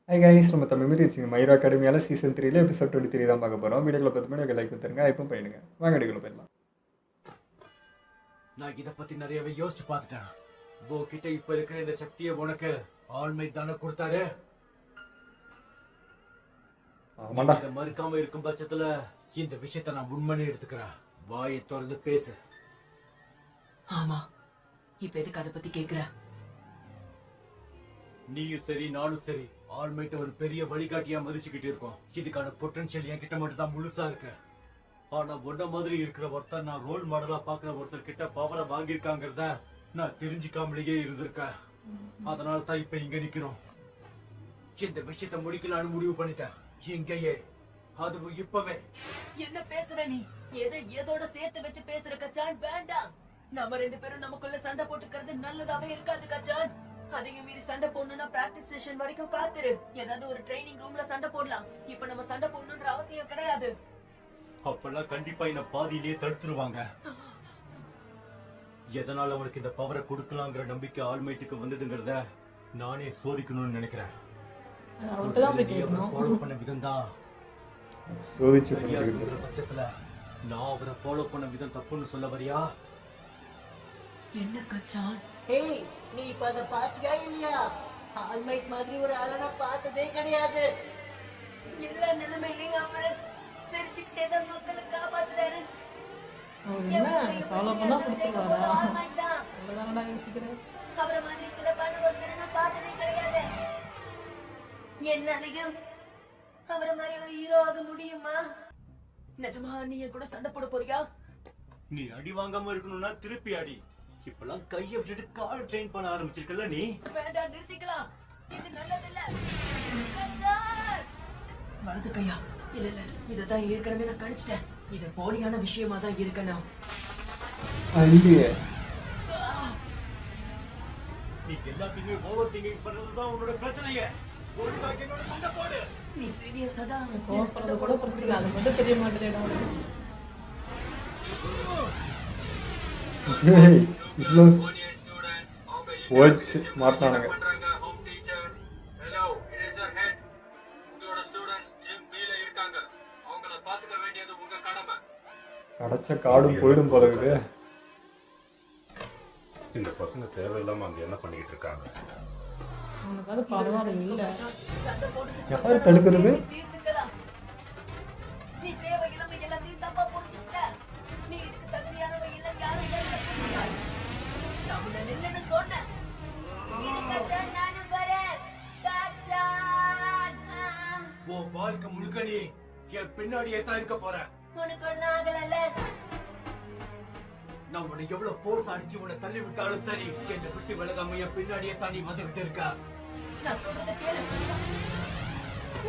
Hi guys, நம்ம தமிழ் மீறி வச்சுங்க மைரோ அகாடமியால் சீசன் 3 எபிசோட் 23 தான் பார்க்க போகிறோம். வீடியோக்குள்ள பார்த்து முன்னாடி லைக் கொடுத்துருங்க. இப்போ போயிடுங்க, வாங்க வீடியோக்குள்ள போயிடலாம். நான் இதை பத்தி நிறையவே யோசிச்சு பார்த்துட்டேன். உன்கிட்ட இப்ப இருக்கிற இந்த சக்தியை உனக்கு ஆல்மைட் தானே கொடுத்தாரு. ஆமாண்டா, இதை மறுக்காம இருக்கும் பட்சத்துல இந்த விஷயத்த நான் உண்மைன்னு எடுத்துக்கிறேன். வாயை திறந்து பேசு. ஆமா, இப்ப எதுக்கு அதை பத்தி கேக்குற? நீயும் சரி நானும் சரி ஆல்மைட் ஒரு பெரிய வழிகாட்டியா மதிச்சுக்கிட்டு இருக்கோம். இதுக்கான பொட்டன்ஷியல் என்கிட்ட மட்டும் தான் முழுசா இருக்கு. ஆனா ஒன்ன மாதிரி இருக்கிற ஒருத்தர் நான் ரோல் மாடலா பாக்குற ஒருத்தர் கிட்ட பவரை வாங்கியிருக்காங்கிறத நான் தெரிஞ்சுக்காமலேயே இருந்திருக்கேன். அதனால தான் இப்ப இங்க நிக்கிறோம். இந்த விஷயத்த முடிக்கலான்னு முடிவு பண்ணிட்டேன். இங்கேயே, அதுவும் இப்பவே. என்ன பேசுற நீ? எதை ஏதோட சேர்த்து வச்சு பேசுற கச்சான்? வேண்டாம். நம்ம ரெண்டு பேரும் நமக்குள்ள சண்டை போட்டுக்கிறது நல்லதாவே இருக்காது கச்சான். அதையும் மீறி சண்டை போடணும்னா பிராக்டிஸ் செஷன் வரைக்கும் காத்துரு. ஏதாவது ஒரு ட்ரைனிங் ரூம்ல சண்டை போடலாம். இப்ப நம்ம சண்டை போடணும்ன்ற அவசியம் கிடையாது. அப்பெல்லாம் கண்டிப்பா என்ன பாதியிலேயே தடுத்துருவாங்க. எதனால அவனுக்கு இந்த பவரை கொடுக்கலாங்கிற நம்பிக்கை ஆல்மைட்டுக்கு வந்ததுங்கிறத நானே சோதிக்கணும்னு நினைக்கிறேன். ஃபாலோ பண்ண விதம் தான் சோதிச்சு பட்சத்துல நான் அவரை ஃபாலோ பண்ண விதம் தப்புன்னு சொல்ல வரியா? என்ன கச்சான்? ஏய், நீ இப்ப அத பாத்தியா இல்லையா? ஆல்மைட் மாதிரி ஒரு ஆளை நான் பார்த்ததே கிடையாது. எல்லா நிலைமையிலையும் அவரு சிரிச்சுக்கிட்டே தான் மக்களை காப்பாத்துறாரு. ஆல்மைட் தான். அவரை மாதிரி சிறப்பான ஒருத்தரை நான் பார்த்ததே கிடையாது. என்னாலையும் அவரை மாதிரி ஒரு ஹீரோ ஆக முடியுமா? நிஜமா நீ என் கூட சண்டை போட போறியா? நீ அடி வாங்காம இருக்கணும்னா திருப்பி அடி. இப்பெல்லாம் கையை விட்டுட்டு கால் ட்ரெயின் பண்ண ஆரம்பிச்சிருக்கல நீ. வேண்டாம், நிறுத்திக்கலாம். இது நல்லதில்ல. வலது கையா? இல்ல இல்ல, இததான் ஏற்கனவே நான் கழிச்சிட்டேன். இது போலியான விஷயமா தான் இருக்கணும். இல்லையே, நீ எல்லாத்தையுமே ஓவர் திங்கிங் பண்றதுதான் உன்னோட பிரச்சனையே. ஒழுங்காக என்னோட சண்டை போடு. நீ சீரியஸா தான் கோவப்படுறது கூட புரிஞ்சுக்க, அது மட்டும் தெரிய மாட்டேது. இவ்வளோ போச்சு மாட்டானுங்க. கிடைச்ச காடும் போயிடும் போல இருக்குது. இந்த பசங்க தேவையில்லாம அங்க என்ன பண்ணிக்கிட்டு இருக்காங்க? உனக்காவது பரவாயில்ல இல்ல. யாரு தடுக்கிறது? நீ தேவையில்லாம எல்லாத்தையும் தப்பா புரிஞ்சுக்கிட்ட. நீ இதுக்கு தகுதியானவ இல்ல, யாரும் நான் இல்லைன்னு சொன்னேன். நானும் வரேன். உன் வாழ்க்கை முழுக்க நீ என் பின்னாடியே தான் இருக்க போற. உனக்கு ஒண்ணு ஆகல. நான் உன்னை எவ்வளவு ஃபோர்ஸ் அடிச்சு உன்னை தள்ளி விட்டாலும் சரி, என்னை விட்டு விலகாம என் பின்னாடியே தான் நீ வந்துகிட்டு இருக்க. நான் சொல்றத கேளு.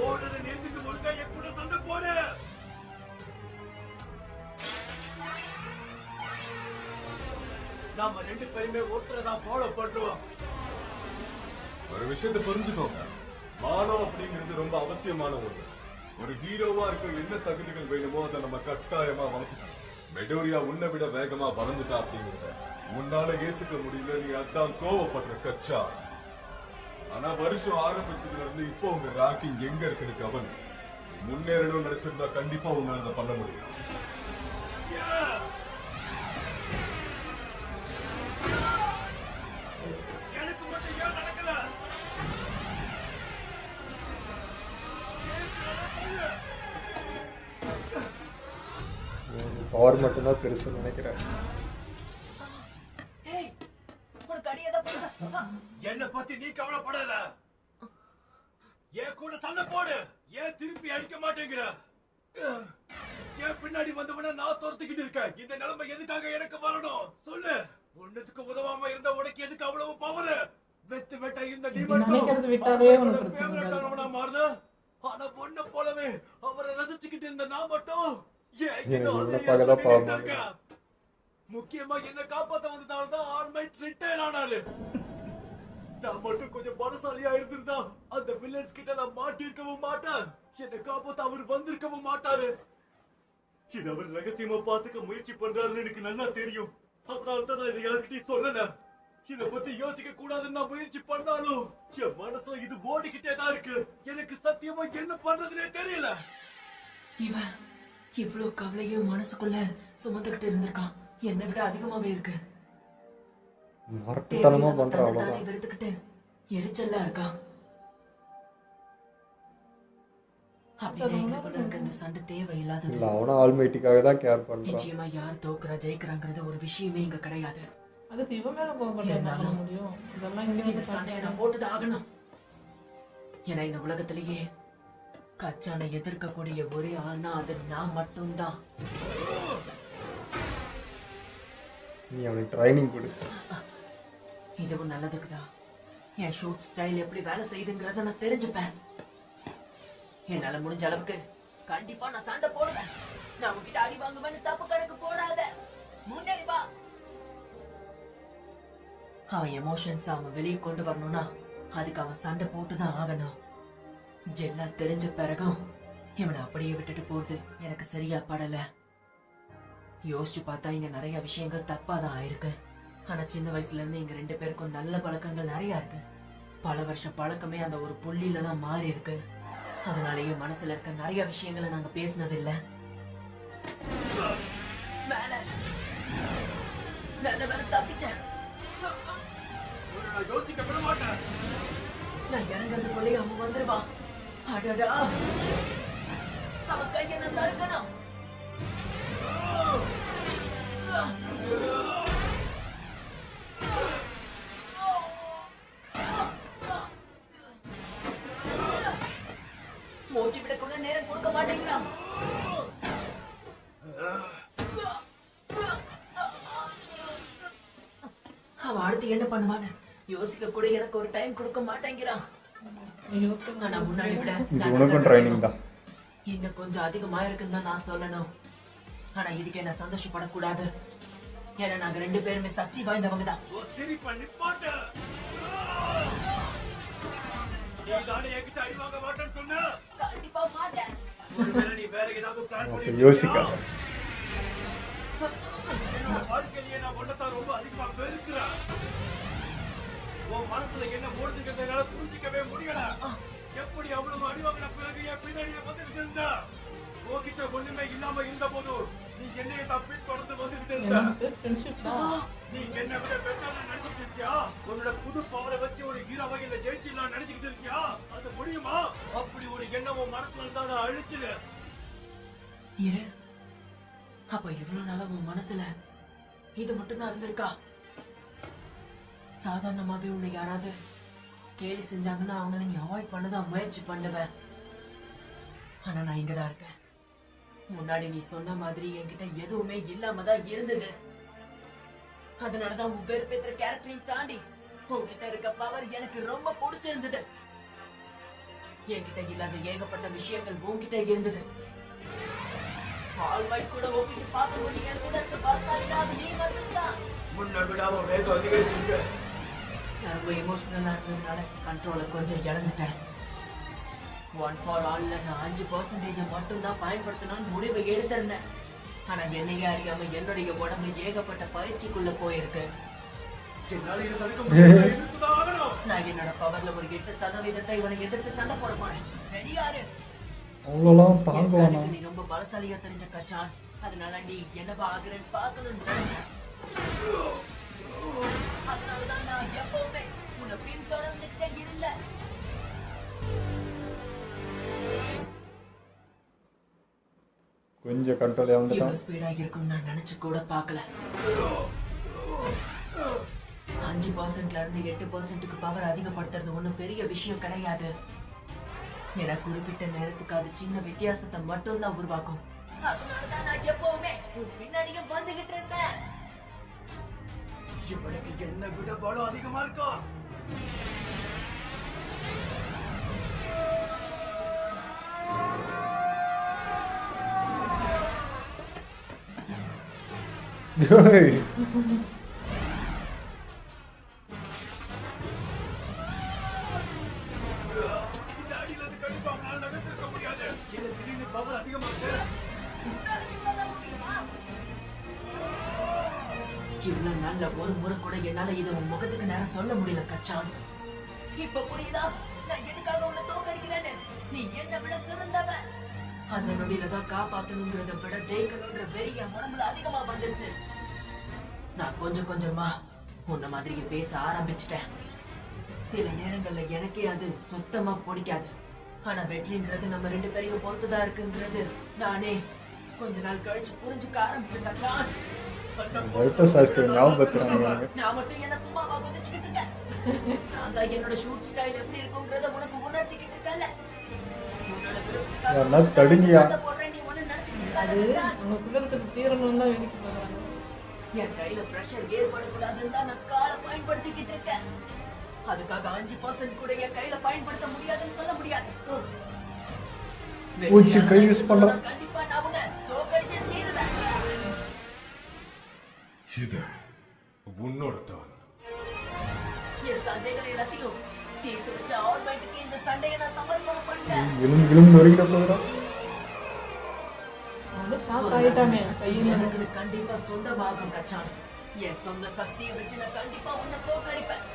ஓடுறத நிறுத்திட்டு ஒழுங்கா என் கூட சண்டை போடு. நாம ரெண்டு பேருமே ஒருத்தரை தான் ஃபாலோ பண்றோம். ஒரு விஷயத்தை புரிஞ்சுக்கோங்க, மானம் அப்படிங்கிறது ரொம்ப அவசியமான ஒண்ணு. ஒரு ஹீரோவா இருக்க என்ன தகுதிகள் வேணுமோ அதை நம்ம கட்டாயமா வளர்த்துக்கணும். மெடோரியா உன்னை விட வேகமா வளர்ந்துட்டா அப்படிங்கிறத உன்னால ஏத்துக்க முடியல. நீ அதான் கோவப்படுற கச்சா. ஆனா வருஷம் ஆரம்பிச்சதுல இருந்து இப்போ உங்க ராக்கிங் எங்க இருக்குன்னு கவனி. முன்னேறணும்னு நினைச்சிருந்தா கண்டிப்பா உங்களால அதை பண்ண முடியும். எனக்கு மட்டும் ஏன் நடக்கல? பவர் மட்டும்தான் பெருசுன்னு நினைக்கிறேன். ஏய், உனக்கு அடியதான் போடுறா. என்ன பத்தி நீ கவலைப்படாத. என் கூட சண்டை போடு. ஏன் திருப்பி அடிக்க மாட்டேங்கிற? என் பின்னாடி வந்தவன நான் தோர்த்துக்கிட்டு இருக்கேன். இந்த நிலைமை எதுக்காக எனக்கு வரணும் சொல்லு. ஒண்ணுத்துக்கு உதவாம இருந்த உனக்கு எதுக்கு அவ்வளவு பவர்? வெத்து வெட்ட இருந்த நீ நினைக்கிறது விட்டாலே உனக்கு பிரச்சனை மட்டும் மாறின. ஆனா பொண்ணு போலவே அவரை ரசிச்சுக்கிட்டு இருந்த நான் மட்டும் முக்கியமா என்ன காப்பாத்த வந்ததால்தான் ஆல்மைட் ரிட்டையர் ஆனாரு. நான் மட்டும் கொஞ்சம் பலசாலியா இருந்திருந்தா அந்த வில்லன்ஸ் கிட்ட நான் மாட்டிருக்கவும் மாட்டேன். என்னை காப்பாத்த அவர் வந்திருக்கவும் மாட்டாரு. இது அவர் ரகசியமா பாத்துக்க முயற்சி பண்றாருன்னு எனக்கு நல்லா தெரியும். அதனால்தான் நான் இதை யார்கிட்டயும் சொல்லல. இத பத்தி யோசிக்க கூடாதுன்னு நான் முயற்சி பண்ணாலும் என் மனசுல இது ஓடிக்கிட்டே தான் இருக்கு. எனக்கு சத்தியமா என்ன பண்றதுனே தெரியல. இவன் இவ்வளவு கவலையும் மனசுக்குள்ள சுமந்துகிட்டு இருந்திருக்கான். என்னை விட அதிகமாவே இருக்கு. மரட்டுத்தனமா பண்ற அவ்வளவுதான். வெறுத்துக்கிட்டு எரிச்சலா இருக்கான். அப்படின்னு எங்களுக்குள்ள இருக்க இந்த சண்டை தேவையில்லாதது. இல்ல அவனும் ஆல்மைட்டிக்காக தான் கேர் பண்றான். நிச்சயமா யார் தோக்குறா ஜெயிக்கிறாங்கிறது ஒரு விஷயமே இங்க கிடையாது. அதுக்கு இவன் மேல கோபப்பட முடியும். இதெல்லாம் இங்க இந்த சண்டையை நான் போட்டுதான் ஆகணும். ஏன்னா இந்த உலகத்திலேயே கச்சானை எதிர்க்கக்கூடிய ஒரே ஆள்னா அது நான் மட்டும்தான். நீ அவனுக்கு ட்ரைனிங் கொடு. இதுவும் நல்லதுக்குதான். என் ஷூட் ஸ்டைல் எப்படி வேலை செய்யுதுங்கிறத நான் தெரிஞ்சுப்பேன். என்னால முடிஞ்ச அளவுக்கு கண்டிப்பா நான் சண்டை போடுவேன். நான் உங்ககிட்ட அடி வாங்குவேன்னு தப்பு கணக்கு போடாத. முன்னேறி வா. அவன் எமோஷன்ஸ் அவன் வெளியே கொண்டு வரணும்னா அதுக்கு அவன் சண்டை போட்டுதான் ஆகணும். எல்லாம் தெரிஞ்ச பிறகும் இவனை அப்படியே விட்டுட்டு போறது எனக்கு சரியா படல. யோசிச்சு பார்த்தா இங்க நிறைய விஷயங்கள் தப்பாதான் ஆயிருக்கு. ஆனா சின்ன வயசுல இருந்து எங்க 2 பேருக்கும் நல்ல பழக்கங்கள் நிறைய இருக்கு. பல வருஷ பழக்கமே அந்த ஒரு புள்ளியில தான் மாறி இருக்கு. அதனாலயே மனசுல இருக்க நிறைய விஷயங்களை நாங்க பேசினது இல்ல. நல்ல வேலை தப்பிச்சேன். நான் யோசிக்க விட மாட்டேன். நான் இறங்குறதுக்குள்ளே அவன் வந்துருவான். அடடா, அவன் கையை நான் தடுக்கணும். மூச்சு விட கூட நேரம் கொடுக்க மாட்டேங்கிறான். அவன் அடுத்து என்ன பண்ணுவான்னு யோசிக்க கூட எனக்கு ஒரு டைம் கொடுக்க மாட்டேங்கிறான். ஆனா முன்னாடி விட இது உனக்கும் ட்ரைனிங் தான். இன்னும் கொஞ்சம் அதிகமா இருக்குன்னு தான் நான் சொல்லணும். ஆனா இதுக்கு என்ன சந்தோஷப்படக்கூடாது. ஏன்னா நாங்க 2 பேருமே சக்தி வாய்ந்தவங்க தான். சரி பண்ணி பாட்டு. நீதானே என்கிட்ட அடி வாங்க மாட்டேன்னு சொன்ன. கண்டிப்பா மாட்டேன். ஒருவேளை நீ வேற ஏதாவது பிளான் அப்ப பண்ணி யோசிக்காத. வாழ்க்கையிலேயே நான் ஒன்னதான் ரொம்ப அதிகமா வெறுக்கிறேன். உன் மனசுல என்ன ஓடுதுங்கிறத என்னால புரிஞ்சிக்கவே முடியல. எப்படி அவ்வளவு அடிவாங்கின பிறகு என் பின்னாடியே வந்துட்டு இருந்தா? உன்கிட்ட ஒண்ணுமே இல்லாம இருந்த போதும் நீ என்னைய தப்பி தொடர்ந்து வந்துகிட்டு இருந்த. நீ என்னை விட பெட்டர்னு நினைச்சிட்டு இருக்கியா? உன்னோட புது பவரை வச்சு ஒரு ஹீரோ வகையில ஜெயிச்சிடலாம் நினைச்சுக்கிட்டு இருக்கியா? அது முடியுமா? அப்படி ஒரு எண்ணம் உன் மனசுல இருந்தா அதை அழிச்சிடு. இரு, அப்ப இவ்வளவு நாளா உன் மனசுல இது மட்டும்தான் இருந்திருக்கா? சாதாரணமாவே உன்னை யாராவது கேலி செஞ்சாங்கன்னா அவங்களை நீ அவாய்ட் பண்ணதான் முயற்சி பண்ணுவேன். ஆனா நான் இங்கதான் இருக்கேன். முன்னாடி நீ சொன்ன மாதிரி என்கிட்ட எதுவுமே இல்லாம தான் இருந்தது. அதனாலதான் உன் வெறுப்பேற்ற கேரக்டரையும் தாண்டி உன்கிட்ட இருக்க பவர் எனக்கு ரொம்ப பிடிச்சிருந்தது. என்கிட்ட இல்லாத ஏகப்பட்ட விஷயங்கள் உன்கிட்ட இருந்தது. ஆல்மைட் கூட ஒப்பிட்டு பார்க்கும்போது என் கூட இருக்க பர்சனாலிட்டி நீ மட்டும்தான். முன்ன விடாம வேகம் அதிகரிச்சிருக்கு. நான் ரொம்ப எமோஷனலா இருந்ததுனால கண்ட்ரோலை கொஞ்சம் இழந்துட்டேன். 1 for all-ல நான் 5% மட்டும்தான் பயன்படுத்தணும்னு முடிவை எடுத்திருந்தேன். ஆனா என்னையே அறியாம என்னுடைய உடம்பு ஏகப்பட்ட பயிற்சிக்குள்ள போயிருக்கு. என்னால இதை தடுக்க முடியல. எதிர்த்துதான் ஆகணும். நான் என்னோட பவர்ல ஒரு 8% இவனை எதிர்த்து சண்டை போட போறேன். ரெடியாரு? அவ்வளோலாம் தாங்குவானா? நீ ரொம்ப பலசாலியா தெரிஞ்ச கச்சான். அதனால நீ என்னவா ஆகுறேன்னு பார்க்கணும்னு நினைச்சேன். அதனாலதான் நான் எப்பவுமே உன்னை பின்தொடர்ந்துட்டே இல்லை. கொஞ்சம் கண்ட்ரோல் இழந்துட்டான். இவ்வளவு ஸ்பீடா இருக்கும்னு நான் நினைச்சு கூட பார்க்கல. 5%ல இருந்து 8%க்கு பவர் அதிகப்படுத்துறது ஒண்ணும் பெரிய விஷயம் கிடையாது. ஏன்னா குறிப்பிட்ட நேரத்துக்கு அது சின்ன வித்தியாசத்தை மட்டும் தான் உருவாக்கும். அதனாலதான் நான் எப்பவுமே பின்னாடியே வந்துகிட்டு இருந்தேன். இவனுக்கு என்ன விட பலம் அதிகமா இருக்கா? டேய். இந்த அடியில இருந்து கண்டிப்பா அவனால நகர்த்திருக்க முடியாது. இது திடீர்னு பவர் அதிகமா இருக்கு. இவ்வளவு நல்ல ஒரு முறை கூட என்னால இதை உன் முகத்துக்கு நேரம் சொல்ல முடியல கச்சான். இப்ப புரியுதா நான் எதுக்காக உன்னை தோக்கடிக்கிறேன்னு? நீ என்னை விட சிறந்தவ. அந்த நொடியில தான் காப்பாத்தணுங்கிறத விட ஜெயிக்கணுங்கிற வெறி என் உடம்புல அதிகமா வந்துருச்சு. நான் கொஞ்சம் கொஞ்சமா உன்ன மாதிரியே பேச ஆரம்பிச்சிட்டேன். சில நேரங்கள்ல எனக்கே அது சுத்தமா பிடிக்காது. ஆனா வெற்றின்றது நம்ம 2 பேரையும் பொறுத்துதான் இருக்குங்கிறது நானே கொஞ்ச நாள் கழிச்சு புரிஞ்சுக்க ஆரம்பிச்சிட்டேன். நான் மட்டும் என்ன சும்மாவா குதிச்சுக்கிட்டு இருக்கேன்? நான் தான் என்னோட ஷூட் ஸ்டைல் எப்படி இருக்குங்கிறத உனக்கு உணர்த்திக்கிட்டு இருக்கல. தடுங்கியா உனக்குள்ள இருக்கிறது தீரணும் தான் வேடிக்கை பார்க்குறாங்க. என் கையில பிரஷர் ஏற்படக்கூடாதுன்னு தான் நான் காலை பயன்படுத்திக்கிட்டு இருக்கேன். அதுக்காக 5% கூட என் கையில பயன்படுத்த முடியாதுன்னு சொல்ல முடியாது. பூச்சி கை யூஸ் பண்றேன். கண்டிப்பா நான் உன்னை தோக்கடிச்சு தீருவேன். இது உன்னோட டர்ன். என் சண்டைகள் எல்லாத்தையும் தீர்த்து வச்ச ஆல்மைட்டுக்கு இந்த சண்டையை நான் சமர்ப்பணம் பண்ணிட்டேன். எலும்பு நொறுக்கிட போகிறோம். வந்து ஷாக் ஆயிட்டானே கையில். எனக்கு கண்டிப்பா சொந்தமாகும் கச்சான். என் சொந்த சக்தியை வச்சு நான் கண்டிப்பா உன்னை தோக்கடிப்பேன்.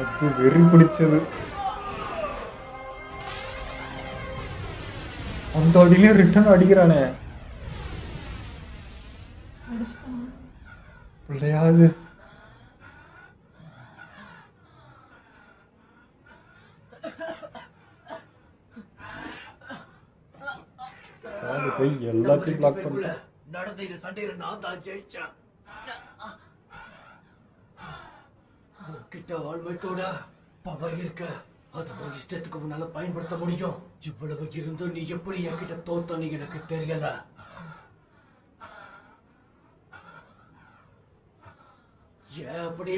அது வெறி பிடிச்சது. அந்த அடியிலையும் ரிட்டர்ன் அடிக்கிறானே அடிச்சுட்டான். பிள்ளையாது. கை எல்லாத்தையும் பிளாக் பண்ண. நடந்த இந்த சண்டையில நான் தான் ஜெயிச்சேன். உன்கிட்ட ஆல்மைட்டோட பவர் இருக்க அதை உன் இஷ்டத்துக்கு உன்னால பயன்படுத்த முடியும். இவ்வளவு இருந்தும் நீ எப்படி என்கிட்ட தோத்தன்னு எனக்கு தெரியல. ஏன் அப்படி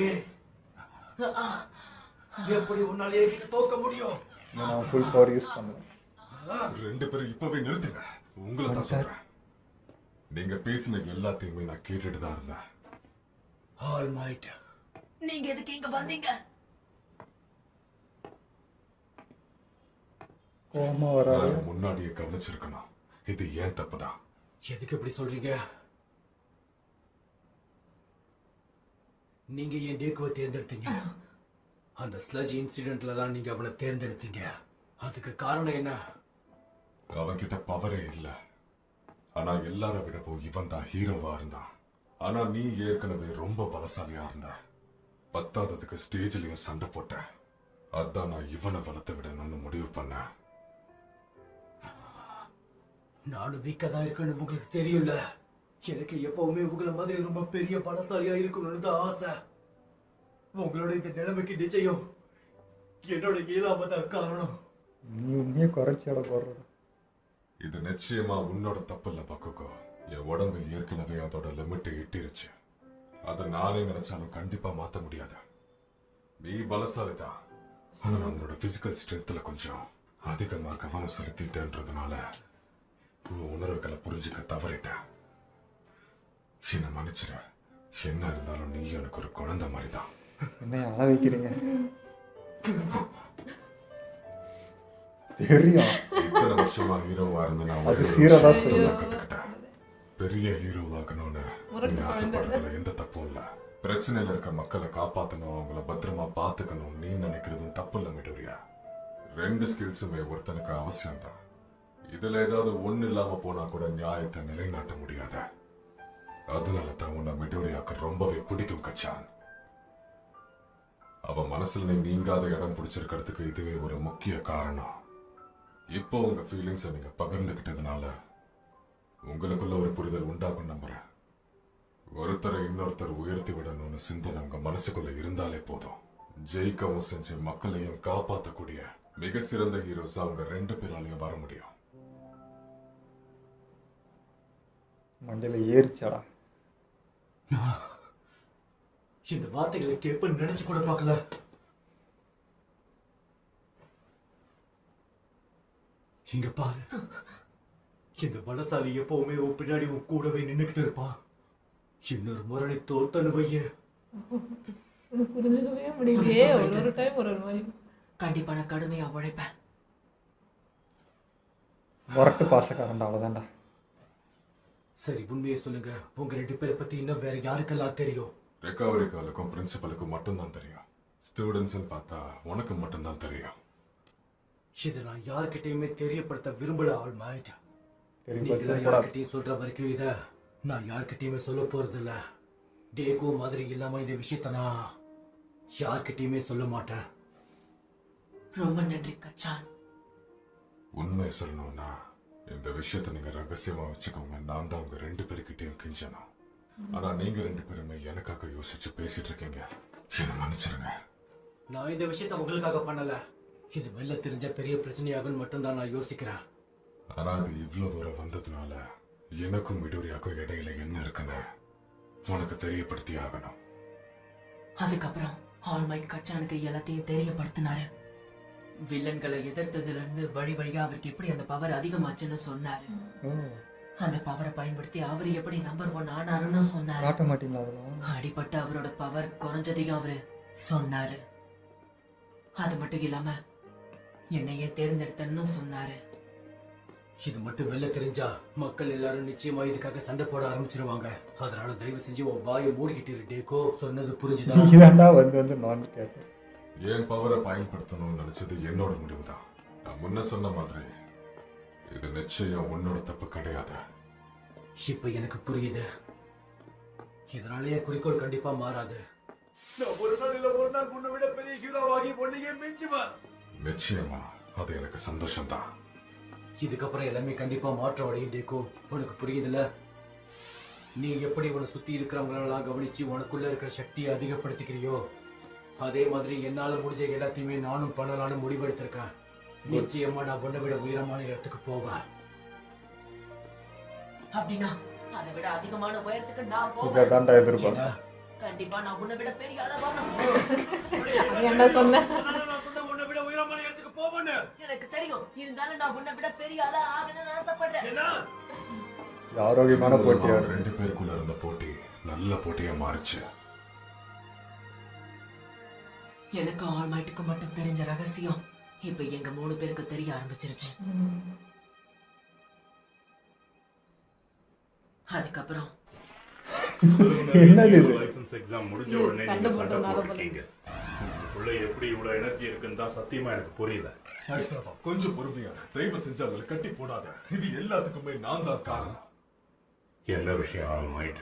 எப்படி உன்னால என்கிட்ட தோக்க முடியும்? நான் ஃபுல் பவர் யூஸ் பண்ணுவேன். 2 பேரும் இப்பவே நிறுத்துங்க. உங்களை தான் சொல்றேன். நீங்க பேசின எல்லாத்தையுமே நான் கேட்டுட்டு தான் இருந்தேன். ஆல்மைட், நீங்க எதுக்கு இங்க வந்தீங்க? கோமா வராது. நான் முன்னாடியே கவனிச்சிருக்கணும். இது ஏன் தப்புதான். எதுக்கு இப்படி சொல்றீங்க? நீங்க என் டேக்குவை தேர்ந்தெடுத்தீங்க. அந்த ஸ்லஜ் இன்சிடென்ட்ல தான் நீங்க அவனை தேர்ந்தெடுத்தீங்க. அதுக்கு காரணம் என்ன? அவன்கிட்ட பவரே இல்ல. ஆனா எல்லார விடவும் இவன் தான் ஹீரோவா இருந்தான். ஆனா நீ ஏற்கனவே ரொம்ப பலசாலியா இருந்த. 10ஆவதுக்கு ஸ்டேஜ்லயும் சண்டை போட்ட. அதான் நான் இவனை வளர்த்து விடணும்னு முடிவு பண்ணேன். நானும் வீக்கா தான் இருக்கேன்னு உங்களுக்கு தெரியும்ல. எனக்கு எப்பவுமே உங்களை மாதிரி ரொம்ப பெரிய பலசாலியா இருக்கணும்னு தான் ஆசை. உங்களோட இந்த நிலைமைக்கு நிச்சயம் என்னோட இயலாம தான் காரணம். நீ உண்மையை குறைச்சிட போடுற. இது நிச்சயமா உன்னோட தப்பு இல்ல பக்குக்கோ. என் உடம்பு ஏற்கனவே அதோட லிமிட்டை எட்டிருச்சு. அதை நானே நினைச்சாலும் கண்டிப்பா மாத்த முடியாது. நீ பலசாலிதான். ஆனா நான் உன்னோட பிசிக்கல் ஸ்ட்ரென்த்ல கொஞ்சம் அதிகமா கவனம் செலுத்திட்டேன்றதுனால உன் உணர்வுகளை புரிஞ்சுக்க தவறிட்டேன். என்ன மன்னிச்சிட. என்ன இருந்தாலும் நீ எனக்கு ஒரு குழந்தை மாதிரி தான். என்ன அழ வைக்கிறீங்க? தெரியும். இத்தனை வருஷமா ஹீரோவா இருந்த நான் அது சீரதா கத்துக்கிட்டேன். பெரிய ஹீரோவாகணும்னு நீ ஆசைப்படுறதுல எந்த தப்பும் இல்ல. பிரச்சனையில இருக்க மக்களை காப்பாத்தணும், அவங்கள பத்திரமா பாத்துக்கணும் நீ நினைக்கிறதும் தப்பு இல்ல மிடோரியா. 2 ஸ்கில்ஸுமே ஒருத்தனுக்கு அவசியம் தான். இதுல ஏதாவது ஒண்ணு இல்லாம போனா கூட நியாயத்தை நிலைநாட்ட முடியாத. அதனால தான் உன்னை மிடோரியாக்கு ரொம்பவே பிடிக்கும் கச்சான். அவ மனசுல நீ நீங்காத இடம் பிடிச்சிருக்கிறதுக்கு இதுவே ஒரு முக்கிய காரணம். இப்போ உங்க ஃபீலிங்ஸை நீங்க பகிர்ந்துகிட்டதுனால உங்களுக்குள்ள ஒரு புரிதல் உண்டாகும் நம்புறேன். ஒருத்தரை இன்னொருத்தர் உயர்த்தி விடணும்னு சிந்தனை உங்க மனசுக்குள்ள இருந்தாலே போதும். ஜெயிக்கவும் செஞ்சு மக்களையும் காப்பாற்றக்கூடிய மிக சிறந்த ஹீரோஸ் அவங்க 2 பேராலையும் வர முடியும். மண்டையில ஏறிச்சாடா. இந்த வார்த்தைகளை கேட்பேன்னு நினைச்சு கூட பார்க்கல. இங்க பாரு, இந்த பலசாலி எப்பவுமே உன் பின்னாடி உன் கூடவே நின்னுக்கிட்டு இருப்பான். இன்னொரு முறை தோத்தனு வைய புரிஞ்சுக்கவே முடியலையே. ஒரு டைம் ஒரு மாதிரி கண்டிப்பா நான் கடுமையா உழைப்பேன். முரட்டு பாசக்காரன்டா, அவ்வளோதான்டா. சரி உண்மையை சொல்லுங்க, உங்க 2 பேரை பத்தி இன்னும் வேற யாருக்கெல்லாம் தெரியும்? ரெக்கவரி காலுக்கும் பிரின்சிபலுக்கும் மட்டும்தான் தெரியும். ஸ்டூடெண்ட்ஸ் பார்த்தா உனக்கு மட்டும்தான் தெரியும். இதை நான் யார்கிட்டயுமே தெரியப்படுத்த விரும்பல ஆல்மைட். நீங்களா தெரியும். யார்கிட்டயும் சொல்ற வரைக்கும் இத நான் யார்கிட்டயுமே சொல்ல போறது இல்ல. டேகோ மாதிரி இல்லாம இந்த விஷயத்த நான் யார்கிட்டயுமே சொல்ல மாட்டேன். ரொம்ப நன்றி கச்சான். உண்மை சொல்லணும்னா இந்த விஷயத்தை நீங்க ரகசியமா வச்சுக்கோங்க. நான் தான் உங்க 2 பேருக்கிட்டையும் கெஞ்சணும். ஆனா நீங்க 2 பேருமே எனக்காக யோசிச்சு பேசிட்டு இருக்கீங்க. என்ன மன்னிச்சிருங்க. நான் இந்த விஷயத்த உங்களுக்காக பண்ணல. இது வெளில தெரிஞ்ச பெரிய பிரச்சனையாகும் மட்டும்தான் நான் யோசிக்கிறேன். ஆனா அது இவ்வளவு தூரம் வந்ததுனால எனக்கும் மிடோரியாக்கும் இடையில என்ன இருக்குன்னு உனக்கு தெரியப்படுத்தி ஆகணும். அதுக்கப்புறம் ஆல்மைட் கச்சானுக்கு எல்லாத்தையும் தெரியப்படுத்தினாரு. வில்லன்களை எதிர்த்ததுல இருந்து வழி வழியா அவருக்கு எப்படி அந்த பவர் அதிகமாச்சுன்னு சொன்னாரு. ஓ, அந்த பவரை பயன்படுத்தி அவரு எப்படி நம்பர் 1 ஆனாருன்னு சொன்னாரு. காட்ட மாட்டீங்களா அதெல்லாம்? அடிபட்டு அவரோட பவர் குறைஞ்சதையும் அவரு சொன்னாரு. அது மட்டும் இல்லாம என்னையே தேர்ந்தெடுத்தன்னு சொன்னாரு. இது மட்டும் வெளில தெரிஞ்சா மக்கள் எல்லாரும் நிச்சயமா இதுக்காக சண்டை போட ஆரம்பிச்சிருவாங்க. அதனால தயவு செஞ்சு உன் வாயை மூடிக்கிட்டு இரு டேகோ. சொன்னது புரிஞ்சுதா? நீ தாண்டா வந்து நான் கேட்டேன். என் பவரை பயன்படுத்தணும்னு நினைச்சது என்னோட முடிவுதான். நான் முன்ன சொன்ன மாதிரி இது நிச்சயம் உன்னோட தப்பு கிடையாது. இப்ப எனக்கு புரியுது. இதனால என் குறிக்கோள் கண்டிப்பா மாறாது. நான் ஒரு நாள் இல்ல ஒரு நாள் உன்னை விட பெரிய ஹீரோவாகி உன்னையே மிஞ்சுவேன். நிச்சயமா அது எனக்கு சந்தோஷம்தான். இதுக்கப்புறம் எல்லாமே கண்டிப்பா மாற்றம் அடையும் டேகோ. உனக்கு புரியுதுல? நீ எப்படி உன்னை சுத்தி இருக்கிறவங்களெல்லாம் கவனிச்சு உனக்குள்ள இருக்கிற சக்தியை அதிகப்படுத்திக்கிறியோ அதே மாதிரி என்னால முடிஞ்ச எல்லாத்தையுமே நானும் பண்ணலான்னு முடிவெடுத்திருக்கேன். நிச்சயமா நான் உன்னை விட உயரமான இடத்துக்கு போவேன். அப்படின்னா அதை விட அதிகமான உயரத்துக்கு நான் போவேன். இதை தாண்டா எதிர்பார்த்தேன். கண்டிப்பா நான் உன்னை விட பெரிய ஆளா வரணும். அது என்ன சொன்ன? உன்னை விட உயரமான இடத்துக்கு போவேன்னு எனக்கு தெரியும். இருந்தாலும் நான் உன்னை விட பெரிய ஆளா ஆகணும்னு ஆசைப்படுறேன். இது ஆரோக்கியமான போட்டியா? 2 பேருக்குள்ள இருந்த போட்டி நல்ல போட்டியா மாறுச்சு. எனக்கு ஆல்மைட்டுக்கு மட்டும் தெரிஞ்ச ரகசியம் இப்ப எங்க 3 பேருக்கு தெரிய ஆரம்பிச்சிருச்சு. அதுக்கப்புறம் என்னது இது? லைசென்ஸ் எக்ஸாம் முடிஞ்ச உடனே நீங்க சண்டை போட்டுருக்கீங்க. உங்களுக்குள்ள எப்படி இவ்வளவு எனர்ஜி இருக்குன்னு தான் சத்தியமா எனக்கு புரியல. கொஞ்சம் பொறுமையா தயவு செஞ்சு அவங்களை கட்டி போடாத. இது எல்லாத்துக்குமே நான் தான் காரணம். என்ன விஷயம் ஆல்மைட்?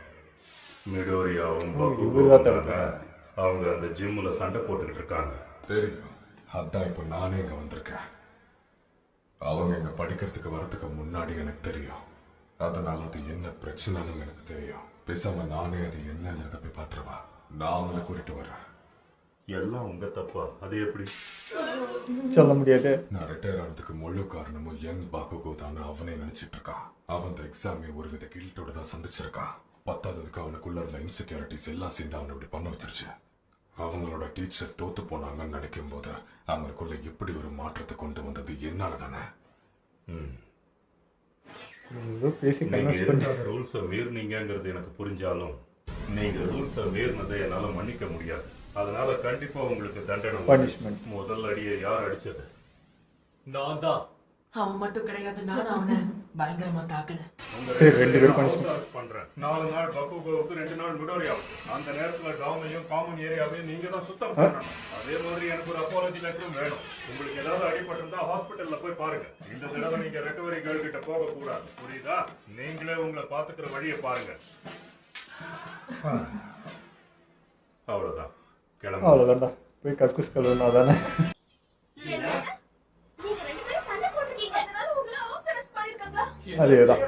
மிடோரியாவும் இவர்தான் பக்குவும் அவங்க அந்த ஜிம்ல சண்டை போட்டுக்கிட்டு இருக்காங்க. தெரியும். அதான் இப்ப நானே இங்க வந்திருக்கேன். அவங்க இங்க படிக்கிறதுக்கு வரதுக்கு முன்னாடி எனக்கு தெரியும். அதனால அது என்ன பிரச்சனைன்னு எனக்கு தெரியும். பேசாம நானே அது என்னன்னு போய் பாத்துருவா. நான் அவங்களை கூட்டிட்டு வரேன். எல்லாம் உங்க தப்பா? அது எப்படி? சொல்ல முடியாது. நான் ரிட்டையர் ஆனதுக்கு முழு காரணமும் என் பாக்குகோ தான் அவனே நினைச்சிட்டு இருக்கான். அவன் அந்த எக்ஸாமே ஒருவித கில்ட்டோட தான் சந்திச்சிருக்கான். பத்தாததுக்கு அவனுக்குள்ள இருந்த இன்செக்யூரிட்டிஸ் எல்லாம் சேர்ந்து அவனை இப்படி பண்ண வச்சிருச்சு. அவங்களோட டீச்சர் தோத்து போனாங்கன்னு நினைக்கும் போது அவங்களுக்குள்ள இப்படி ஒரு மாற்றத்தை கொண்டு வந்தது என்னால தானே. ஏதோ பேசி நீங்க கன்வென்ஸ் பண்ணி எதுக்காக ரூல்ஸை மீறினீங்கிறது எனக்கு புரிஞ்சாலும் நீங்க ரூல்ஸை மீறினதை என்னால மன்னிக்க முடியாது. அதனால கண்டிப்பா உங்களுக்கு தண்டனை உண்டு. பனிஷ்மெண்ட். முதல் அடியை யார் அடிச்சது? நான் தான். அவன் மட்டும் கிடையாது, நான் அவனை பயங்கரமா தாக்குனேன். சரி, 2 பேரும் பனிஷ்மெண்ட். பண்றேன். 4 நாள் பக்குகோவுக்கு 2 நாள் மிடோரியாவுக்கு. அந்த நேரத்துல டவுனையும் காமன் ஏரியாவையும் நீங்க தான் சுத்தம் பண்ணணும். அதே மாதிரி எனக்கு ஒரு அப்பாலஜி லெட்டரும் வேணும். உங்களுக்கு ஏதாவது அடிபட்டிருந்தா ஹாஸ்பிட்டல்ல போய் பாருங்க. இந்த தடவை நீங்க ரெக்கவரி கேர்ள் கிட்ட போக கூடாது. புரியுதா? நீங்களே உங்களை பாத்துக்கிற வழியை பாருங்க. அவ்வளவுதான். கிளம்பு. அவ்வளோதான்டா. போய் கக்கூஸ் கழுவுனா தானே. அதேதான்.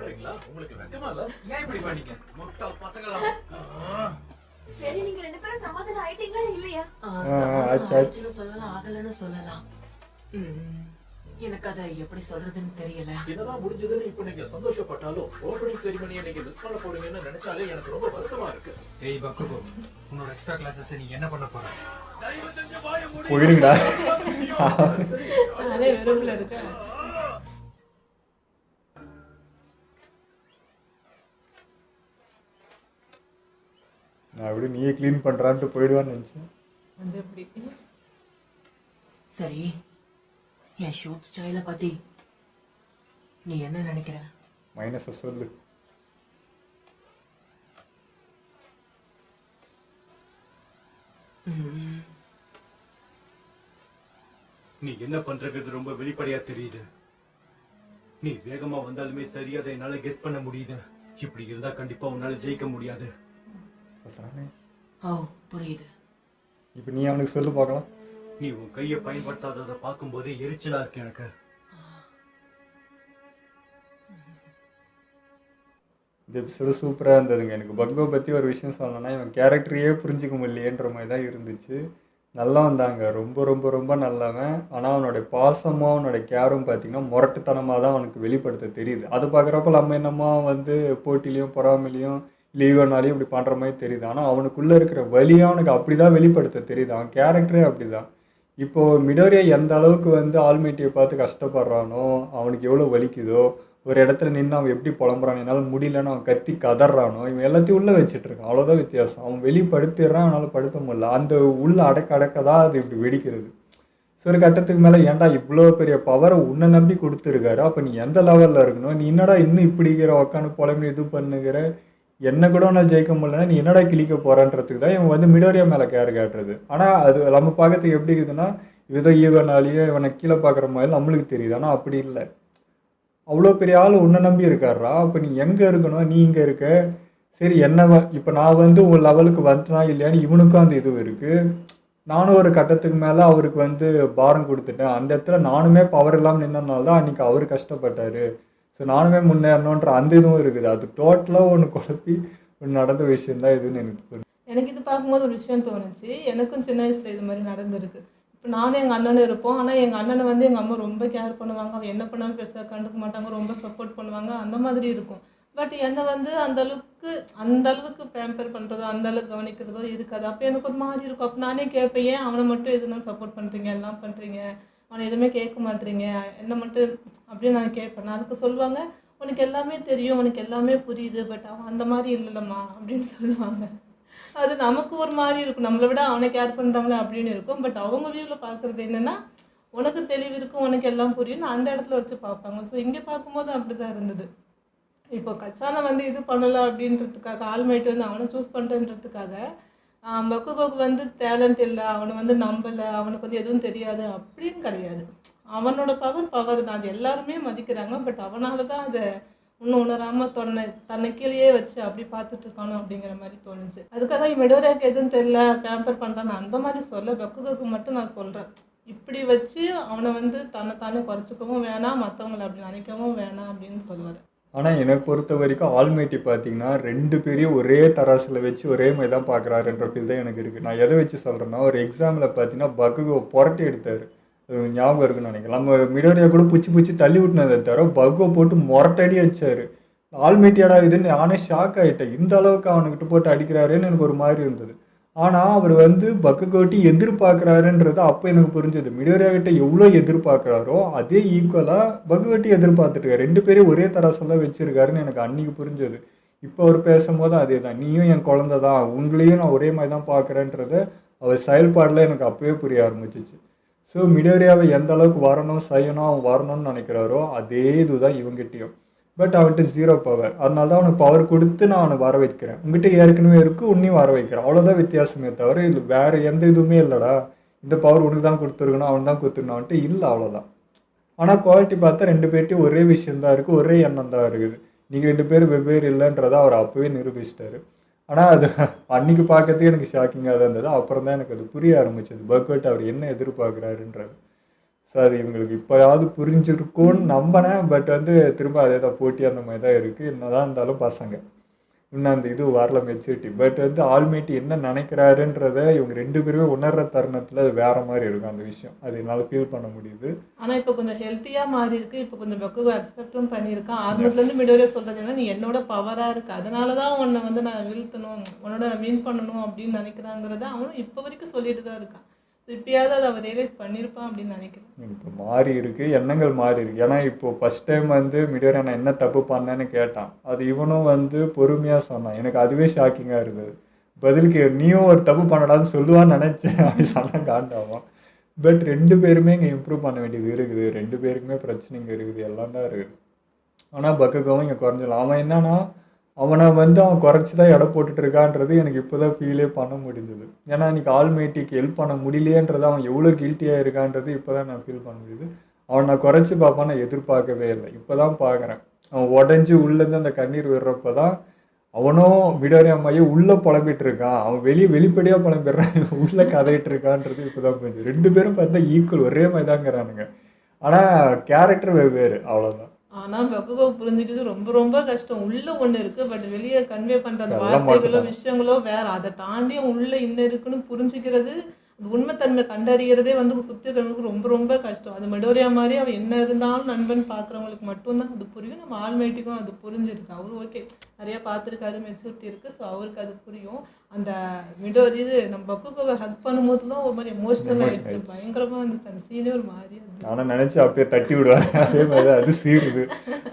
உங்களுக்கு வெக்கமா இல்ல? ஏன் இப்படி பண்ணீங்க? முட்டா பசங்களா? சரி, நீங்க 2 பேரும் சமாதானம் ஆயிட்டீங்களா இல்லையா? ஆச்சு. ஆச்சுன்னு சொல்லலாம், ஆகலன்னு சொல்லலாம். எனக்கு அதை எப்படி சொல்றதுன்னு தெரியல. என்னதான் முடிஞ்சதுன்னு இப்ப நீங்க சந்தோஷப்பட்டாலும் ஓபனிங் செரிமனியை நீங்க மிஸ் பண்ண போறீங்கன்னு நினைச்சாலே எனக்கு ரொம்ப வருத்தமா இருக்கு. ஏய் பக்குகோ, உன்னோட எக்ஸ்ட்ரா கிளாஸஸ் நீ என்ன பண்ண போற? தயவு செஞ்சு வாயை மூடு. போயிடுங்கடா. அதே வெறுப்புல இருக்க. நான் எப்படி நீயே க்ளீன் பண்றான்ட்டு போயிடுவான்னு நினைச்சேன். அது எப்படி? சரி, என் ஷூட் ஸ்டைல பத்தி நீ என்ன நினைக்கிற? மைனஸை சொல்லு. நீ என்ன பண்றது ரொம்ப வெளிப்படையா தெரியுது. நீ வேகமா வந்தாலுமே சரியா அதை என்னால கெஸ் பண்ண முடியுது. இப்படி இருந்தா கண்டிப்பா உன்னால ஜெயிக்க முடியாது. சொல்கிறானே. ஓ புரியுது. இப்போ நீ அவனுக்கு சொல்லு பார்க்கலாம். நீ உன் கையை பயன்படுத்தாததை பார்க்கும்போதே எரிச்சலா இருக்கு எனக்கு. இந்த எபிசோடு சூப்பராக இருந்ததுங்க. எனக்கு பக்கோ பற்றி ஒரு விஷயம் சொல்லணும்னா இவன் கேரக்டரையே புரிஞ்சிக்க முடியலையேன்ற மாதிரி தான் இருந்துச்சு. நல்லா வந்தாங்க, ரொம்ப ரொம்ப ரொம்ப நல்லவன். ஆனால் அவனுடைய பாசமும் அவனோட கேரும் பார்த்திங்கன்னா முரட்டுத்தனமாக தான் அவனுக்கு வெளிப்படுத்த தெரியுது. அது பார்க்குறப்ப நம்ம என்னமோ வந்து போட்டிலையும் பொறாமையிலையும் லீவனாலையும் இப்படி பண்ணுற மாதிரி தெரியுது. ஆனால் அவனுக்குள்ளே இருக்கிற வலியும் அவனுக்கு அப்படி தான் வெளிப்படுத்த தெரியுது. அவன் கேரக்டரே அப்படி தான். இப்போது மிடோரியா எந்த அளவுக்கு வந்து ஆல்மைட்டியை பார்த்து கஷ்டப்படுறானோ, அவனுக்கு எவ்வளோ வலிக்குதோ, ஒரு இடத்துல நின்று அவன் எப்படி புலம்புறான், என்னால் முடியலன்னு அவன் கத்தி கதறானோ, இவன் எல்லாத்தையும் உள்ளே வச்சுட்ருக்கான். அவ்வளோதான் வித்தியாசம். அவன் வெளிப்படுத்திடுறான், அவனால் படுத்த முடியல. அந்த உள்ள அடக்க தான் அது இப்படி வெடிக்கிறது. ஸோ ஒரு கட்டத்துக்கு மேலே ஏன்டா இவ்வளோ பெரிய பவரை உன்னை நம்பி கொடுத்துருக்காரு, அப்போ நீ எந்த லெவலில் இருக்கணும், நீ என்னடா இன்னும் இப்படிங்கிற உக்காந்து புலம்பி இது பண்ணுகிற, என்ன கூட நான் ஜெயிக்க முடியலன்னா நீ என்னடா கிழிக்க போகிறான்றதுக்கு தான் இவன் வந்து மிடோரியா மேலே கேர் காட்டுறது. ஆனால் அது நம்ம பார்க்கறதுக்கு எப்படி இருக்குதுன்னா இதை ஈவனாலேயும் இவனை கீழே பார்க்குற மாதிரி நம்மளுக்கு தெரியுது. ஆனால் அப்படி இல்லை. அவ்வளோ பெரிய ஆள் உன்னை நம்பி இருக்காரா, அப்போ நீ எங்கே இருக்கணும், நீ இங்கே இருக்க, சரி என்ன இப்போ நான் வந்து உன் லெவலுக்கு வந்துட்டனா இல்லையான்னு இவனுக்கும் அந்த இது இருக்குது. நானும் ஒரு கட்டத்துக்கு மேலே அவருக்கு வந்து பாரம் கொடுத்துட்டேன். அந்த இடத்துல நானுமே பவர் இல்லாமல் நின்றனால தான் அன்றைக்கி அவர் கஷ்டப்பட்டார். ஸோ நானுமே முன்னேறணுன்ற அந்த இதுவும் இருக்குது. அது டோட்டலாக ஒன்று குழப்பி ஒன்று நடந்த விஷயந்தான் இதுன்னு எனக்கு புரியுது. எனக்கு இது பார்க்கும்போது ஒரு விஷயம் தோணுச்சு. எனக்கும் சின்ன வயசில் இது மாதிரி நடந்திருக்கு. இப்போ நானும் எங்கள் அண்ணனும் இருப்போம். ஆனால் எங்கள் அண்ணனை வந்து எங்கள் அம்மா ரொம்ப கேர் பண்ணுவாங்க. அவன் என்ன பண்ணாலும் பெருசாக கண்டுக்க மாட்டாங்க, ரொம்ப சப்போர்ட் பண்ணுவாங்க, அந்த மாதிரி இருக்கும். பட் என்னை வந்து அந்த அளவுக்கு பேம்பர் பண்ணுறதோ அந்தளவுக்கு கவனிக்கிறதோ இருக்காது. அப்போ எனக்கு ஒரு மாதிரி இருக்கும். அப்போ நானே கேட்பேன், ஏன் அவனை மட்டும் எதுனாலும் சப்போர்ட் பண்ணுறீங்க, எல்லாம் பண்ணுறீங்க, அவனை எதுவுமே கேட்க மாட்டீங்க, என்ன மட்டும் அப்படின்னு நான் கேட்பேன். அதுக்கு சொல்லுவாங்க, உனக்கு எல்லாமே தெரியும், உனக்கு எல்லாமே புரியுது, பட் அவன் அந்த மாதிரி இல்லைல்லம்மா அப்படின்னு சொல்லுவாங்க. அது நமக்கு ஒரு மாதிரி இருக்கும், நம்மளை விட அவனை கேர் பண்ணுறாங்களே அப்படின்னு இருக்கும். பட் அவங்க வியூவில் பார்க்குறது என்னென்னா, உனக்கு தெளிவு இருக்கும், உனக்கு எல்லாம் புரியும், அந்த இடத்துல வச்சு பார்ப்பாங்க. ஸோ இங்கே பார்க்கும்போது அப்படி தான் இருந்தது. இப்போ கச்சானை வந்து இது பண்ணலை அப்படின்றதுக்காக, ஆல்மைட் வந்து அவனை சூஸ் பண்ணுறதுன்றதுக்காக பக்குகோக்கு வந்து டேலண்ட் இல்லை, அவனை வந்து நம்பலை, அவனுக்கு வந்து எதுவும் தெரியாது அப்படின்னு கிடையாது. அவனோட பவர் தான், அது எல்லாருமே மதிக்கிறாங்க. பட் அவனால தான் அதை இன்னும் உணராமல் தன்னை கீழேயே வச்சு அப்படி பார்த்துட்டு இருக்கானோ அப்படிங்கிற மாதிரி தோணுச்சு. அதுக்காக மிடோரியாவுக்கு எதுவும் தெரியல, பேம்பர் பண்ணுறான்னு அந்த மாதிரி சொல்ல, பக்குகோக்கு மட்டும் நான் சொல்கிறேன், இப்படி வச்சு அவனை வந்து தன்னைத்தானே குறைச்சிக்கவும் வேணாம், மற்றவங்களை அப்படி நினைக்கவும் வேணாம் அப்படின்னு சொல்லுவார். ஆனால் எனக்கு பொறுத்த வரைக்கும் ஆல்மைட்டி பார்த்தீங்கன்னா 2 பேரையும் ஒரே தராசில் வச்சு ஒரே மாதிரி தான் பார்க்குறாருன்ற ஃபீல் தான் எனக்கு இருக்குது. நான் எதை வச்சு சொல்கிறேன்னா, ஒரு எக்ஸாமில் பார்த்தீங்கன்னா பக்குகோ புரட்டி எடுத்தார், ஞாபகம் இருக்குன்னு நினைக்கிறேன். நம்ம மிடோரியா கூட பிடிச்சி தள்ளி விட்டுனதை தவிர பக்குகோ போட்டு முரட்டடி வச்சார். ஆல்மைட்டியாடா இதுன்னு நானே ஷாக் ஆகிட்டேன். இந்த அளவுக்கு அவனுக்கிட்ட போட்டு அடிக்கிறாருன்னு எனக்கு ஒரு மாதிரி இருந்தது. ஆனால் அவர் வந்து பக்குகோட்டி எதிர்பார்க்குறாருன்றது அப்போ எனக்கு புரிஞ்சது. மிடோரியா கிட்ட எவ்வளோ எதிர்பார்க்குறாரோ அதே ஈக்குவலாக பக்குகோட்டி எதிர்பார்த்துட்டு 2 பேரும் ஒரே தராசெல்லாம் வச்சுருக்காருன்னு எனக்கு அன்றைக்கி புரிஞ்சது. இப்போ அவர் பேசும்போது அதே தான், நீயும் என் குழந்தை தான், உங்களையும் நான் ஒரே மாதிரி தான் பார்க்குறேன்றத அவர் செயல்பாடில் எனக்கு அப்போவே புரிய ஆரம்பிச்சிச்சு. ஸோ மிடோரியாவை எந்த அளவுக்கு வரணும் செய்யணும் அவன் வரணும்னு நினைக்கிறாரோ அதே இதுதான் இவங்ககிட்டையும். பட் அவன்கிட்ட 0 பவர். அதனால தான் அவனுக்கு பவர் கொடுத்து நான் அவனை வர வைக்கிறேன். உங்ககிட்ட ஏற்கனவே இருக்குது, உன்னையும் வர வைக்கிறேன். அவ்வளோதான் வித்தியாசமே தவிர இது வேறு எந்த இதுவுமே இல்லைடா, இந்த பவர் உனக்கு தான் கொடுத்துருக்கணும், அவன் தான் கொடுத்துருக்கணும் அவன்ட்டு இல்லை, அவ்வளோதான். ஆனால் குவாலிட்டி பார்த்தா 2 பேர்ட்டையும் ஒரே விஷயந்தான் இருக்குது, ஒரே எண்ணம் தான் இருக்குது. நீங்கள் 2 பேரும் வெவ்வேறு இல்லைன்றதை அவர் அப்போவே நிரூபிச்சிட்டாரு. ஆனால் அது அன்றைக்கி பார்க்கறதுக்கு எனக்கு ஷாக்கிங்காக தான் இருந்தது. அப்புறம் தான் எனக்கு அது புரிய ஆரம்பிச்சது, பக்குகோட்டி அவர் என்ன எதிர்பார்க்குறாருன்றது. ஸோ அது இவங்களுக்கு இப்போயாவது புரிஞ்சிருக்கும்னு நம்பினேன். பட் வந்து திரும்ப அதே தான், போட்டி அந்த மாதிரி தான் இருக்குது. என்னதான் இருந்தாலும் பசங்க இன்னும் அந்த இது வரல மெச்சூரிட்டி. பட் வந்து ஆல்மைட்டி என்ன நினைக்கிறாருன்றதை இவங்க 2 பேருமே உணர்கிற தருணத்தில் அது வேறு மாதிரி இருக்கும் அந்த விஷயம். அது என்னால் ஃபீல் பண்ண முடியுது. ஆனால் இப்போ கொஞ்சம் ஹெல்த்தியாக மாறி இருக்கு. இப்போ கொஞ்சம் பக்குகோ அக்செப்டும் பண்ணியிருக்கான். ஆரம்பத்துலேருந்து மிடோரியா சொல்கிறது என்ன, நீ என்னோட பவராக இருக்குது, அதனால தான் உன்னை வந்து நான் வீழ்த்தணும், உன்னோட நான் வின் பண்ணணும் அப்படின்னு நினைக்கிறாங்கிறத அவனும் இப்போ வரைக்கும் சொல்லிட்டு தான் இருக்கான். இப்பயாவது அதை அவர் ரியலைஸ் பண்ணியிருப்பான் அப்படின்னு நினைக்கிறேன். இப்போ மாறி இருக்குது, எண்ணங்கள் மாறி இருக்குது. ஏன்னா இப்போது ஃபஸ்ட் டைம் வந்து மிடோரியா நான் என்ன தப்பு பண்ணேன்னு கேட்டான். அது இவனும் வந்து பொறுமையாக சொன்னான். எனக்கு அதுவே ஷாக்கிங்காக இருந்தது. பதிலுக்கு நீயும் ஒரு தப்பு பண்ணடான்னு சொல்லுவான்னு நினச்சேன், அப்படி சொன்னால் காண்டாவான். பட் 2 பேருமே இங்கே இம்ப்ரூவ் பண்ண வேண்டியது இருக்குது. 2 பேருக்குமே பிரச்சனைங்க இருக்குது, எல்லாம் தான் இருக்குது. ஆனால் பக்குகோவும் இங்கே குறைஞ்சிடலாம். அவன் என்னன்னா அவனை வந்து அவன் குறைச்சி தான் எடை போட்டுட்டு இருக்கான்றது எனக்கு இப்போ தான் ஃபீலே பண்ண முடிஞ்சது. ஏன்னா இன்னைக்கு ஆல்மைட்டிக்கு ஹெல்ப் பண்ண முடியலையன்றது அவன் எவ்வளோ கில்ட்டியாக இருக்கான்றது இப்போ தான் நான் ஃபீல் பண்ண முடியுது. அவன் நான் குறைச்சி பார்ப்பான்னு நான் எதிர்பார்க்கவே இல்லை. இப்போ தான் பார்க்குறேன். அவன் உடஞ்சி உள்ளேருந்து அந்த கண்ணீர் விடுறப்ப தான் அவனும் மிடோரி அம்மாயும் உள்ளே புலம்பிட்டு இருக்கான். அவன் வெளிப்படையாக புலம்பிடுறான், உள்ளே கதையிட்டு இருக்கான்றது இப்போ தான் புரிஞ்சு. 2 பேரும் பார்த்தா ஈக்குவல் ஒரே மாதிரி தாங்கிறானுங்க. ஆனால் கேரக்டர் வெவ்வேறு, அவ்வளோதான். ஆனா பக்குகோ புரிஞ்சுக்கிறது ரொம்ப ரொம்ப கஷ்டம். உள்ள ஒண்ணு இருக்கு, பட் வெளியே கன்வே பண்ற அந்த சொல்ல வார்த்தைகளோ மாட்டேன். விஷயங்களோ வேற. அதை தாண்டி உள்ள இன்னும் இருக்குன்னு புரிஞ்சுக்கிறது, அது உண்மைத்தன்மை கண்டறியறதே வந்து சுத்தி இருக்கிறவங்களுக்கு ரொம்ப ரொம்ப கஷ்டம். அது மெடோரியா மாதிரி அவ என்ன இருந்தாலும் நண்பன் பாக்குறவங்களுக்கு மட்டும்தான் அது புரியும். நம்ம ஆல்மைட்டிக்கும் அது புரிஞ்சிருக்கு. அவரு ஓகே நிறைய பார்த்துருக்காரு, மெச்சூரிட்டி இருக்கு, ஸோ அவருக்கு அது புரியும். அந்த மிடோரி இது நம்ம பக்குகோவை ஹக் பண்ணும்போதுலாம் ஒரு மாதிரி எமோஷனல் ஆயிடுச்சு. பயங்கரமா இருந்துச்சு அந்த சீனே. ஒரு மாதிரி இருந்துச்சு. ஆனால் நினச்சி அப்படியே தட்டி விடுவாங்க. அதே மாதிரி அது சீருது,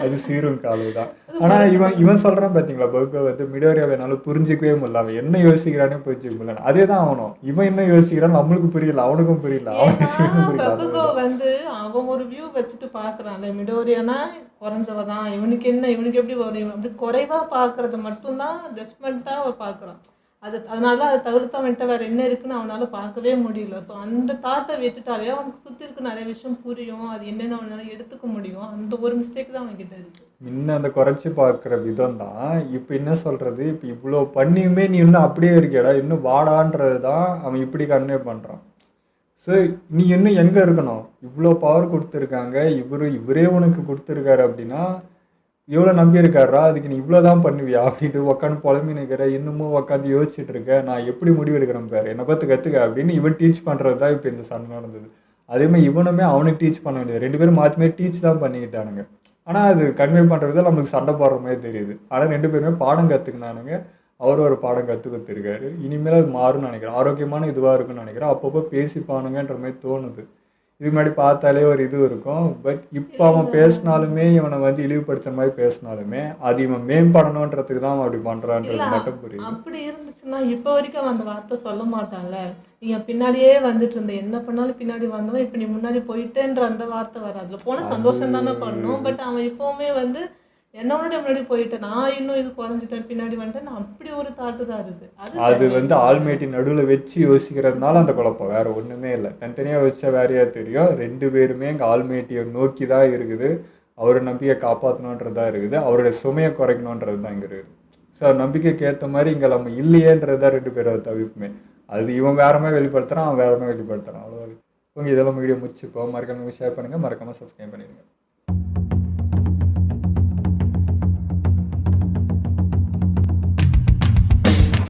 அது சீரும் காலு தான். ஆனால் இவன் சொல்கிறான் பார்த்தீங்களா, பகுகோ வந்து மிடோரியாவை என்னால் புரிஞ்சிக்கவே முடியல, அவன் என்ன யோசிக்கிறானே புரிஞ்சிக்க முடியல. அதே தான் அவனும். இவன் என்ன யோசிக்கிறான் நம்மளுக்கு புரியல, அவனுக்கும் புரியல, அவனுக்கு பக்குகோ புரியல. வந்து அவன் ஒரு வியூ வச்சுட்டு பாக்குறான்ல, மிடோரியானா குறைஞ்சவதான், இவனுக்கு என்ன, இவனுக்கு எப்படி வரும், அப்படி குறைவா பாக்குறத மட்டும்தான் ஜட்மெண்டா அவன் பாக்குறான். அதனால அதை தவிர்த்து அவன்கிட்ட வேற என்ன இருக்குன்னு அவனால பார்க்கவே முடியல. ஸோ அந்த தாட்டை விட்டுட்டாலே அவனுக்கு சுற்றி இருக்க நிறைய விஷயம் புரியும், அது என்னென்னு அவனால எடுத்துக்க முடியும். அந்த ஒரு மிஸ்டேக் தான் அவன்கிட்ட இருக்கு. முன்ன அந்த குறைச்சி பார்க்குற விதம் தான். இப்போ என்ன சொல்கிறது, இப்போ இவ்வளோ பண்ணியுமே நீ இன்னும் அப்படியே இருக்கியடா, இன்னும் வாடான்றது தான் அவன் இப்படி கன்வே பண்ணுறான். ஸோ நீ இன்னும் எங்கே இருக்கணும், இவ்வளோ பவர் கொடுத்துருக்காங்க, இவரே உனக்கு கொடுத்துருக்காரு அப்படின்னா இவ்வளோ நம்பியிருக்காரா, அதுக்கு நீ இவ்வளோ தான் பண்ணுவியா அப்படின்ட்டு உட்காந்து புலம்பி நிற்கிற, இன்னமும் உட்காந்து யோசிச்சுட்டு இருக்க, நான் எப்படி முடிவு எடுக்கிறேன் பாரு, என்னை பார்த்து கற்றுக்க அப்படின்னு இவன் டீச் பண்ணுறது தான் இப்போ இந்த சண்டை நடந்தது. அதேமாதிரி இவனுமே அவனுக்கு டீச் பண்ண வேண்டியது. 2 பேரும் மாற்றி மாற்றி டீச் தான் பண்ணிக்கிட்டானுங்க. ஆனால் அது கன்வே பண்ணுறது நம்மளுக்கு சண்டை போடுற மாதிரி தெரியுது. ஆனால் 2 பேருமே பாடம் கற்றுக்கினானுங்க. அவரும் ஒரு பாடம் கற்றுக் கொடுத்துருக்காரு. இனிமேல் அது மாறும்னு நினைக்கிறேன். ஆரோக்கியமான இதுவாக இருக்குன்னு நினைக்கிறேன். அப்பப்போ பேசிப்பானுங்கன்ற மாதிரி தோணுது. இது முன்னாடி பார்த்தாலே ஒரு இது இருக்கும். பட் இப்போ அவன் பேசினாலுமே, இவனை வந்து இழிவுபடுத்துற மாதிரி பேசினாலுமே, அது இவன் மேம்படணுன்றதுக்கு தான் அவன் அப்படி பண்ணுறான்றது மட்டும் புரியுது. அப்படி இருந்துச்சுன்னா இப்போ வரைக்கும் அவன் அந்த வார்த்தை சொல்ல மாட்டான்ல. நீங்க பின்னாடியே வந்துட்டு இருந்த, என்ன பண்ணாலும் பின்னாடி வந்தவன் இப்போ நீ முன்னாடி போயிட்டேன்ற அந்த வார்த்தை வராதுல. போன சந்தோஷம் தானே பண்ணணும். பட் அவன் இப்போவுமே வந்து என்னோட முன்னாடி போயிட்டேன், நான் இன்னும் இது குறைஞ்சிட்டேன், பின்னாடி வந்துட்டேன், நான் அப்படி ஒரு தாட்டு தான் இருக்கு. அது வந்து ஆல்மைட்டி நடுவில் வச்சு யோசிக்கிறதுனால அந்த குழப்பம், வேற ஒன்றுமே இல்லை. தனித்தனியாக வச்சா வேறையா தெரியும். 2 பேருமே எங்கள் ஆல்மைட்டியை நோக்கி தான் இருக்குது. அவரை நம்பிக்கை காப்பாற்றணுன்றது தான் இருக்குது. அவருடைய சுமையை குறைக்கணுன்றது தான் இங்கே இருக்குது. ஸோ நம்பிக்கைக்கு ஏற்ற மாதிரி இங்கே நம்ம இல்லையேன்றது தான் 2 பேரோட தவிப்புமே. அது இவன் வேற மாதிரி வெளிப்படுத்துகிறான், அவன் வேற மாதிரி வெளிப்படுத்துகிறான், அவ்வளோதான். உங்கள் இதெல்லாம் வீடியோ முடிச்சுப்போம். மறக்காம ஷேர் பண்ணுங்கள், மறக்காமல் சப்ஸ்கிரைப் பண்ணிடுங்க.